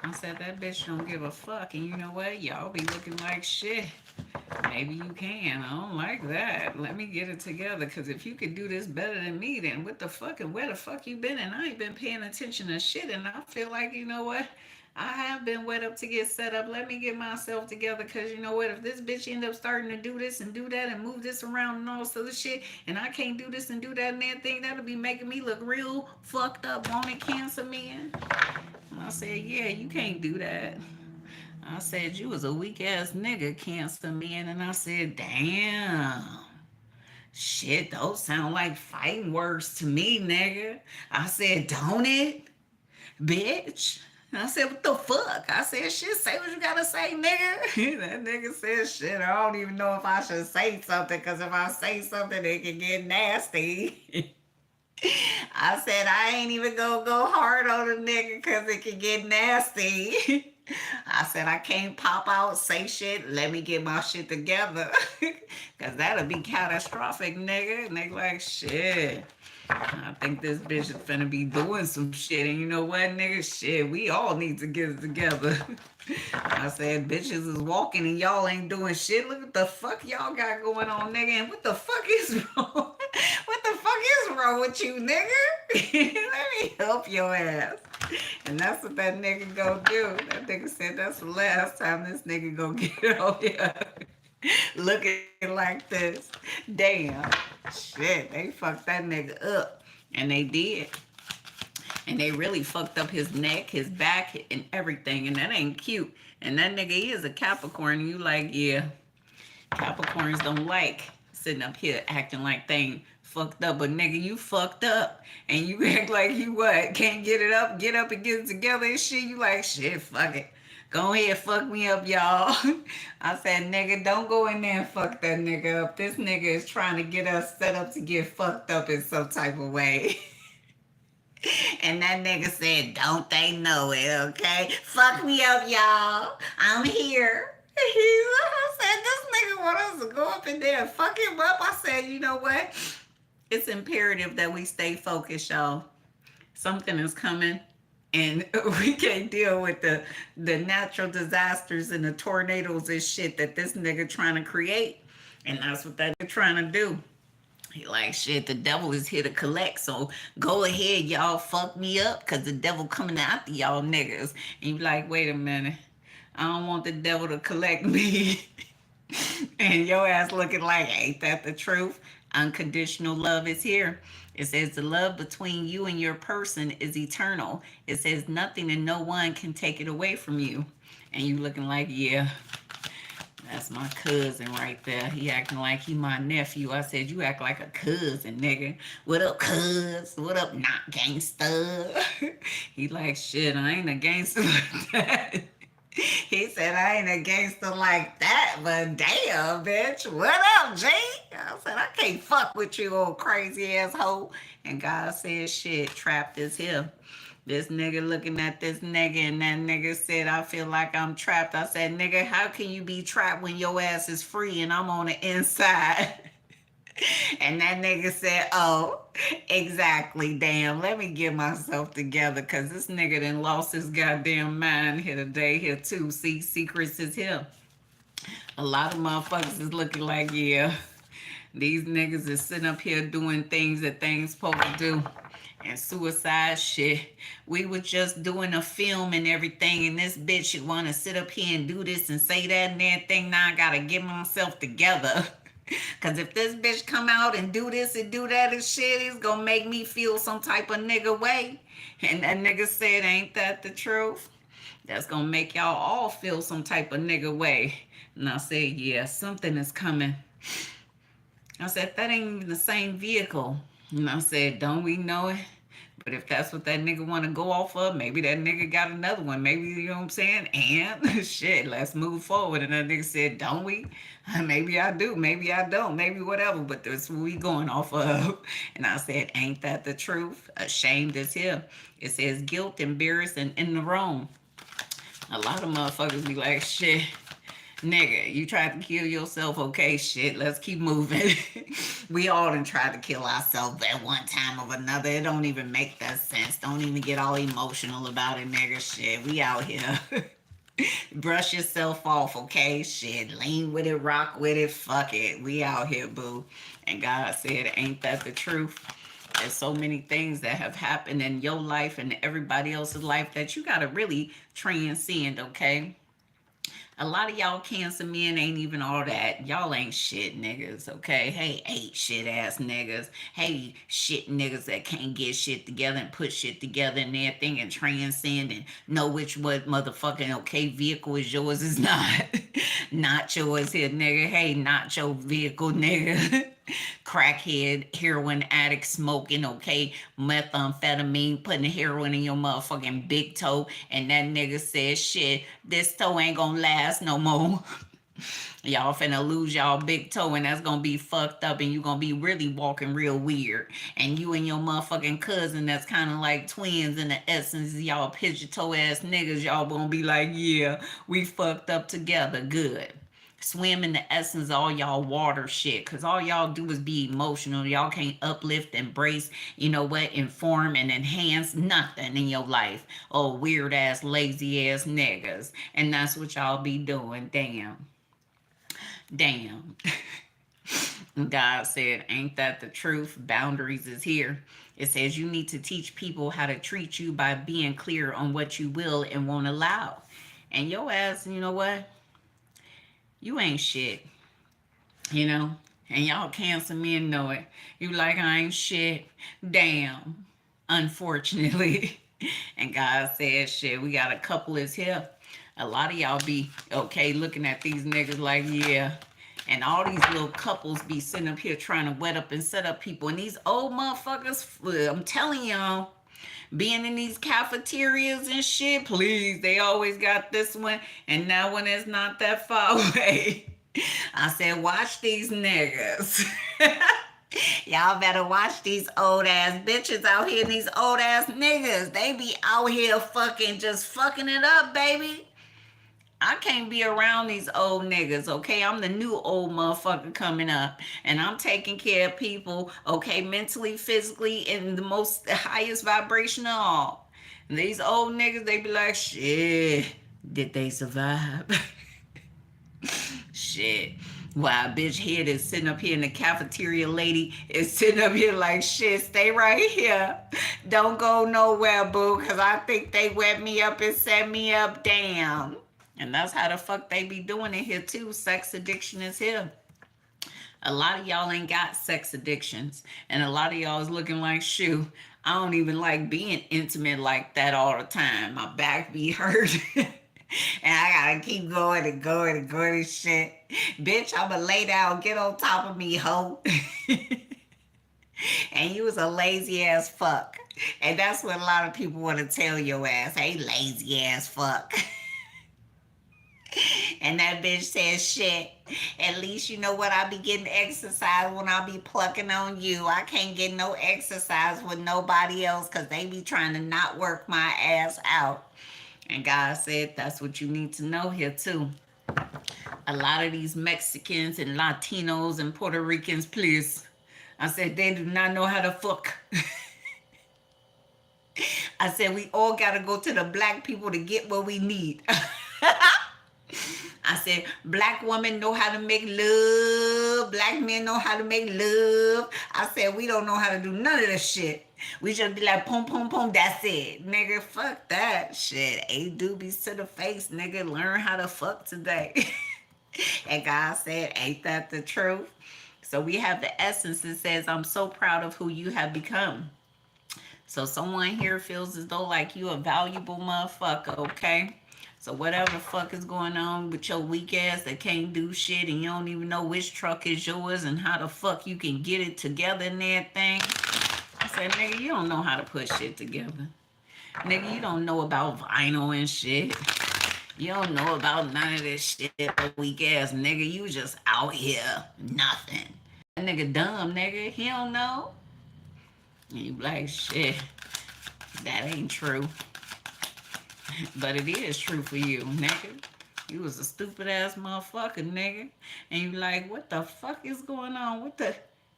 I said, that bitch don't give a fuck. And you know what? Y'all be looking like shit. Maybe you can. I don't like that. Let me get it together. Because if you could do this better than me, then what the fuck and where the fuck you been? And I ain't been paying attention to shit. And I feel like, you know what? I have been wet up to get set up. Let me get myself together. Because you know what? If this bitch end up starting to do this and do that and move this around and all this other shit, and I can't do this and do that and that thing, that'll be making me look real fucked up. Want it, cancer man? And I said, yeah, you can't do that. I said, you was a weak ass nigga, cancer man. And I said, damn. Shit, those sound like fighting words to me, nigga. I said, don't it, bitch? I said, what the fuck? I said, shit, say what you gotta say, nigga. That nigga said, shit, I don't even know if I should say something, because if I say something, it can get nasty. I said, I ain't even gonna go hard on a nigga because it can get nasty. I said, I can't pop out, say shit, let me get my shit together. Because that'll be catastrophic, nigga. And they like, shit. I think this bitch is finna be doing some shit. And you know what, nigga? Shit, we all need to get it together. I said, bitches is walking and y'all ain't doing shit. Look at the fuck y'all got going on, nigga. And what the fuck is wrong? What the fuck is wrong with you, nigga? Let me help your ass. And that's what that nigga go do. That nigga said that's the last time this nigga go get on here. Looking like this. Damn. Shit, they fucked that nigga up. And they did. And they really fucked up his neck, his back, and everything. And that ain't cute. And that nigga, he is a Capricorn. And you like, yeah, Capricorns don't like sitting up here acting like they ain't fucked up. But nigga, you fucked up. And you act like you what? Can't get it up, get up and get it together and shit. You like, shit, fuck it. Go ahead, fuck me up, y'all. I said, nigga, don't go in there and fuck that nigga up. This nigga is trying to get us set up to get fucked up in some type of way. And that nigga said, don't they know it, okay? Fuck me up, y'all. I'm here. I said, this nigga want us to go up in there and fuck him up. I said, you know what? It's imperative that we stay focused, y'all. Something is coming. And we can't deal with the natural disasters and the tornadoes and shit that this nigga trying to create. And that's what that nigga trying to do. He like, shit, the devil is here to collect. So go ahead, y'all, fuck me up, because the devil coming after y'all niggas. And you like, wait a minute. I don't want the devil to collect me. And your ass looking like, ain't that the truth? Unconditional love is here. It says the love between you and your person is eternal. It says nothing and no one can take it away from you. And you looking like, yeah, that's my cousin right there. He acting like he my nephew. I said, you act like a cousin, nigga. What up, cuz? What up, not gangster? He like, shit, I ain't a gangster like that. He said, I ain't a gangster like that, but damn, bitch, what up, G? I said, I can't fuck with you, old crazy asshole. And God said, shit, trapped is here. This nigga looking at this nigga, and that nigga said, I feel like I'm trapped. I said, nigga, how can you be trapped when your ass is free and I'm on the inside? And that nigga said, oh, exactly, damn, let me get myself together, because this nigga done lost his goddamn mind here today, here too. See, secrets is here. A lot of motherfuckers is looking like, yeah, these niggas is sitting up here doing things that they ain't supposed to do. And suicide shit. We were just doing a film and everything, and this bitch want to sit up here and do this and say that and that thing. Now I gotta get myself together. Because if this bitch come out and do this and do that and shit, it's gonna make me feel some type of nigga way. And that nigga said, ain't that the truth? That's gonna make y'all all feel some type of nigga way. And I said, yeah, something is coming. I said, that ain't even the same vehicle. And I said, don't we know it? But if that's what that nigga want to go off of, maybe that nigga got another one. Maybe, you know what I'm saying? And shit, let's move forward. And that nigga said, don't we? Maybe I do. Maybe I don't. Maybe whatever. But that's what we going off of. And I said, ain't that the truth? Ashamed is here. It says guilt, embarrassed, and in the wrong. A lot of motherfuckers be like, shit, Nigga, you tried to kill yourself. Okay, shit, let's keep moving. We all done tried to kill ourselves at one time or another. It don't even make that sense. Don't even get all emotional about it, nigga. Shit, we out here. Brush yourself off, okay? Shit, lean with it, rock with it, fuck it. We out here, boo. And God said, ain't that the truth? There's so many things that have happened in your life and everybody else's life that you gotta really transcend, okay? A lot of y'all Cancer men ain't even all that. Y'all ain't shit niggas, okay? Hey, ain't shit ass niggas. Hey, shit niggas that can't get shit together and put shit together and everything and transcend and know which what motherfucking okay vehicle is yours is not. Not yours here, nigga. Hey, not your vehicle, nigga. Crackhead, heroin addict, smoking, okay, methamphetamine, putting heroin in your motherfucking big toe, and that nigga says, shit, this toe ain't gonna last no more. Y'all finna lose y'all big toe, and that's gonna be fucked up, and you gonna be really walking real weird. And you and your motherfucking cousin that's kind of like twins in the essence, y'all pigeon toe ass niggas, y'all gonna be like, yeah, we fucked up together, good. Swim in the essence of all y'all water shit, because all y'all do is be emotional. Y'all can't uplift, embrace, you know what, inform and enhance nothing in your life. Oh, weird ass, lazy ass niggas. And that's what y'all be doing. Damn. Damn. God said, ain't that the truth? Boundaries is here. It says you need to teach people how to treat you by being clear on what you will and won't allow. And your ass, you know what? You ain't shit, you know? And y'all Cancer men know it. You like, I ain't shit. Damn. Unfortunately. And God said, shit, we got a couple is here. A lot of y'all be, okay, looking at these niggas like, yeah. And all these little couples be sitting up here trying to wet up and set up people. And these old motherfuckers, I'm telling y'all, being in these cafeterias and shit, please, they always got this one. And that one is not that far away. I said, watch these niggas. Y'all better watch these old ass bitches out here, these old ass niggas. They be out here fucking, just fucking it up, baby. I can't be around these old niggas, okay? I'm the new old motherfucker coming up, and I'm taking care of people, okay, mentally, physically, in the most highest vibration of all. And these old niggas, they be like, shit, did they survive? Shit. Wow, bitch head is sitting up here in the cafeteria lady is sitting up here like, shit, stay right here. Don't go nowhere, boo, because I think they wet me up and set me up. Damn. And that's how the fuck they be doing it here too. Sex addiction is here. A lot of y'all ain't got sex addictions. And a lot of y'all is looking like, shoot, I don't even like being intimate like that all the time. My back be hurt. And I gotta keep going and going and going and shit. Bitch, I'ma lay down, get on top of me, hoe. And you was a lazy ass fuck. And that's what a lot of people want to tell your ass. Hey, lazy ass fuck. And that bitch says, shit, at least you know what, I be getting exercise when I be plucking on you. I can't get no exercise with nobody else because they be trying to not work my ass out. And God said, that's what you need to know here too. A lot of these Mexicans and Latinos and Puerto Ricans, please. I said, they do not know how to fuck. I said, we all got to go to the black people to get what we need. I said, black women know how to make love. Black men know how to make love. I said, we don't know how to do none of this shit. We just be like, pum, pum, pum, that's it. Nigga, fuck that shit. A doobies to the face, nigga. Learn how to fuck today. And God said, ain't that the truth? So we have the essence that says, I'm so proud of who you have become. So someone here feels as though like you a valuable motherfucker, okay? So whatever the fuck is going on with your weak ass that can't do shit and you don't even know which truck is yours and how the fuck you can get it together and everything. I said, nigga, you don't know how to put shit together. Nigga, you don't know about vinyl and shit. You don't know about none of this shit, weak ass nigga. You just out here, nothing. That nigga dumb, nigga. He don't know. And you like, shit, that ain't true. But it is true for you, nigga. You was a stupid ass motherfucker, nigga. And you like, what the fuck is going on? What the?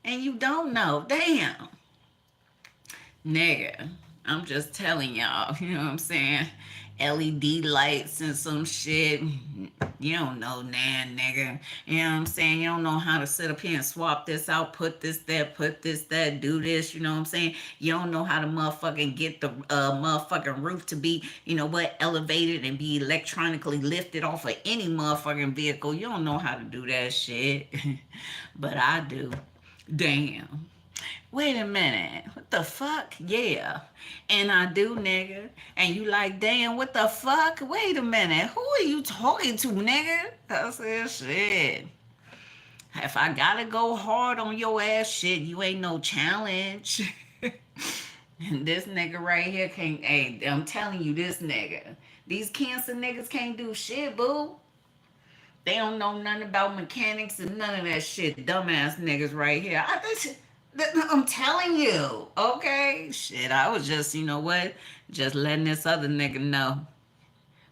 And you don't know. Damn. Nigga, I'm just telling y'all, you know what I'm saying? LED lights and some shit. You don't know, nan, nigga. You know what I'm saying? You don't know how to sit up here and swap this out, put this, that, do this. You know what I'm saying? You don't know how to motherfucking get the motherfucking roof to be, you know what, elevated and be electronically lifted off of any motherfucking vehicle. You don't know how to do that shit. But I do. Damn. Wait a minute. What the fuck? Yeah. And I do, nigga. And you like, damn, what the fuck? Wait a minute. Who are you talking to, nigga? I said, shit. If I gotta go hard on your ass, shit, you ain't no challenge. And this nigga right here can't, hey, I'm telling you, this nigga. These cancer niggas can't do shit, boo. They don't know nothing about mechanics and none of that shit. Dumbass niggas right here. I'm telling you. Okay? Shit, I was just, you know what? Just letting this other nigga know.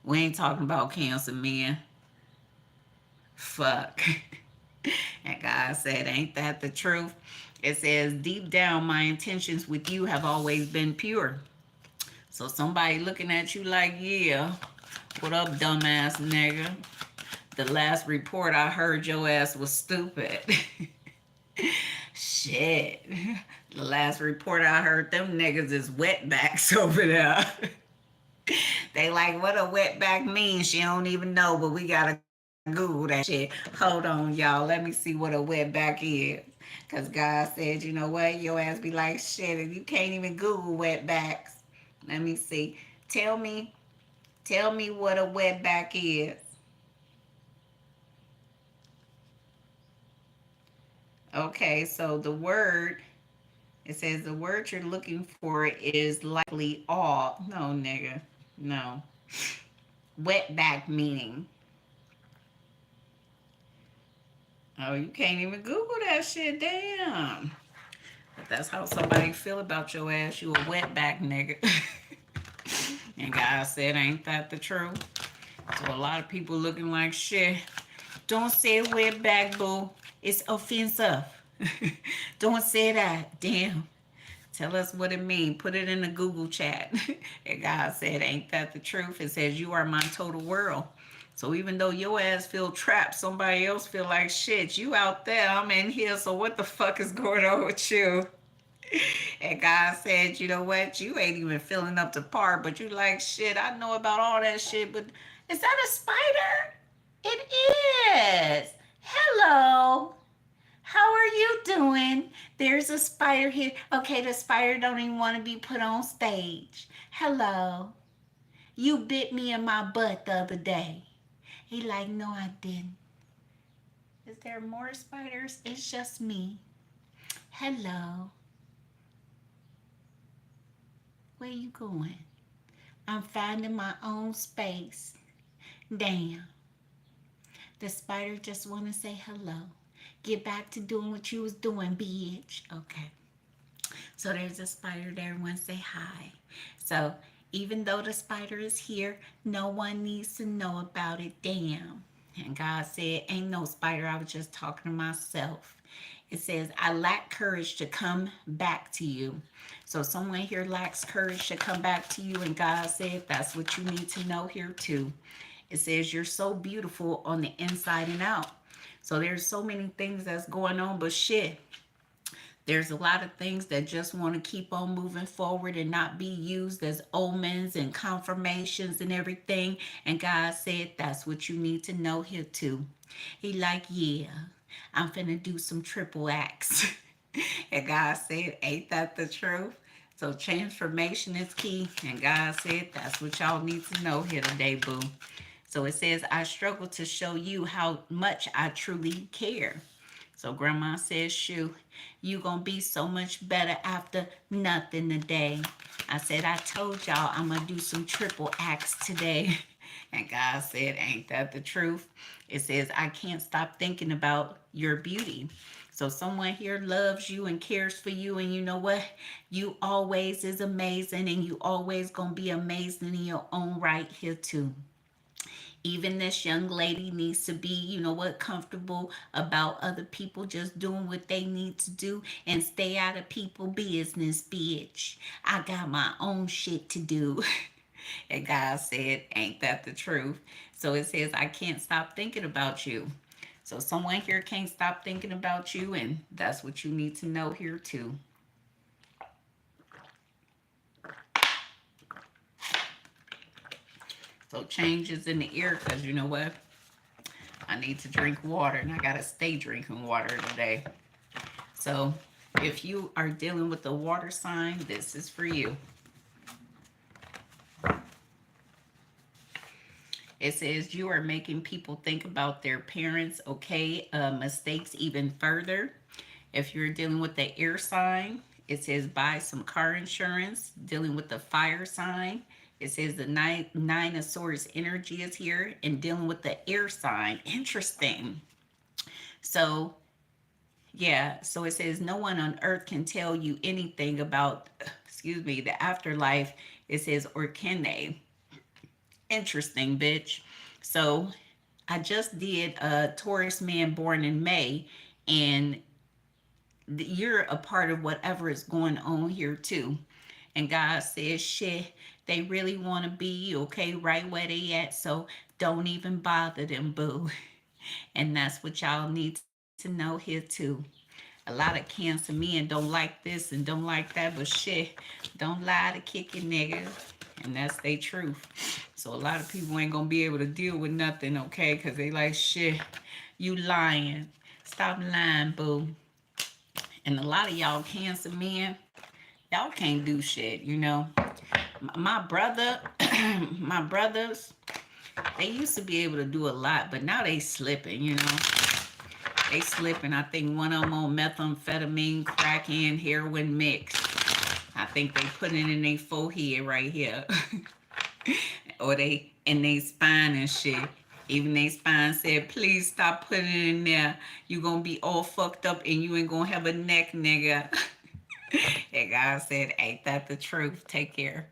We ain't talking about cancer, man. Fuck. And God said, ain't that the truth? It says, deep down, my intentions with you have always been pure. So somebody looking at you like, yeah, what up, dumbass nigga? The last report I heard your ass was stupid. Shit. The last report I heard them niggas is wetbacks over there. They like, what a wetback means. She don't even know, but we gotta Google that shit. Hold on, y'all. Let me see what a wetback is. Cause God said, you know what? Your ass be like, shit, and you can't even Google wetbacks. Let me see. Tell me what a wetback is. Okay, so the word, it says the word you're looking for is likely all. No, nigga. No. Wetback meaning. Oh, you can't even Google that shit. Damn. But that's how somebody feel about your ass. You a wetback nigga. And God said, ain't that the truth? So a lot of people looking like shit. Don't say wetback, boo. It's offensive. Don't say that. Damn. Tell us what it means. Put it in the Google chat. And God said, ain't that the truth? It says, you are my total world. So even though your ass feel trapped, somebody else feel like shit. You out there, I'm in here, so what the fuck is going on with you? And God said, you know what? You ain't even filling up the part, but you like shit. I know about all that shit, but is that a spider? It is. Hello. How are you doing? There's a spider here. Okay, the spider don't even want to be put on stage. Hello. You bit me in my butt the other day. He like, no, I didn't. Is there more spiders? It's just me. Hello. Where you going? I'm finding my own space. Damn. The spider just want to say hello. Get back to doing what you was doing, bitch. Okay. So there's a spider there who wants to say hi. So even though the spider is here, no one needs to know about it. Damn. And God said, ain't no spider. I was just talking to myself. It says, I lack courage to come back to you. So someone here lacks courage to come back to you. And God said, that's what you need to know here too. It says, you're so beautiful on the inside and out. So there's so many things that's going on, but shit. There's a lot of things that just want to keep on moving forward and not be used as omens and confirmations and everything. And God said, that's what you need to know here too. He like, yeah, I'm finna do some triple acts. And God said, ain't that the truth? So transformation is key. And God said, that's what y'all need to know here today, boo. So it says, I struggle to show you how much I truly care. So grandma says, shoot, you gonna be so much better after nothing today. I said, I told y'all I'm gonna do some triple acts today. And God said, ain't that the truth? It says, I can't stop thinking about your beauty. So someone here loves you and cares for you, and you know what? You always is amazing, and you always gonna be amazing in your own right here too. Even this young lady needs to be, you know what, comfortable about other people just doing what they need to do and stay out of people business, bitch. I got my own shit to do. And God said, ain't that the truth? So it says, I can't stop thinking about you. So someone here can't stop thinking about you, and that's what you need to know here too. So changes in the air, because you know what? I need to drink water, and I gotta stay drinking water today. So if you are dealing with a water sign, this is for you. It says you are making people think about their parents, okay, mistakes even further. If you're dealing with the air sign, it says buy some car insurance. Dealing with the fire sign, it says the nine of swords energy is here. And dealing with the air sign, interesting. So yeah, so it says no one on earth can tell you anything about, excuse me, the afterlife. It says, or can they? Interesting, bitch. So I just did a Taurus man born in May, and you're a part of whatever is going on here too. And God says, shit, they really want to be okay right where they at. So don't even bother them, boo. And that's what y'all need to know here too. A lot of Cancer men don't like this and don't like that, but shit, don't lie to kick your niggas. And that's their truth. So a lot of people ain't gonna be able to deal with nothing, okay? Because they like, shit, you lying. Stop lying, boo. And a lot of y'all Cancer men, y'all can't do shit, you know. My brother, my brothers, they used to be able to do a lot, but now they slipping, you know. They slipping. I think one of them on methamphetamine, crack, and heroin mix. I think they put it in their forehead right here. Or they in their spine and shit. Even their spine said, please stop putting it in there. You gonna be all fucked up and you ain't gonna have a neck, nigga. And God said, ain't that the truth? Take care.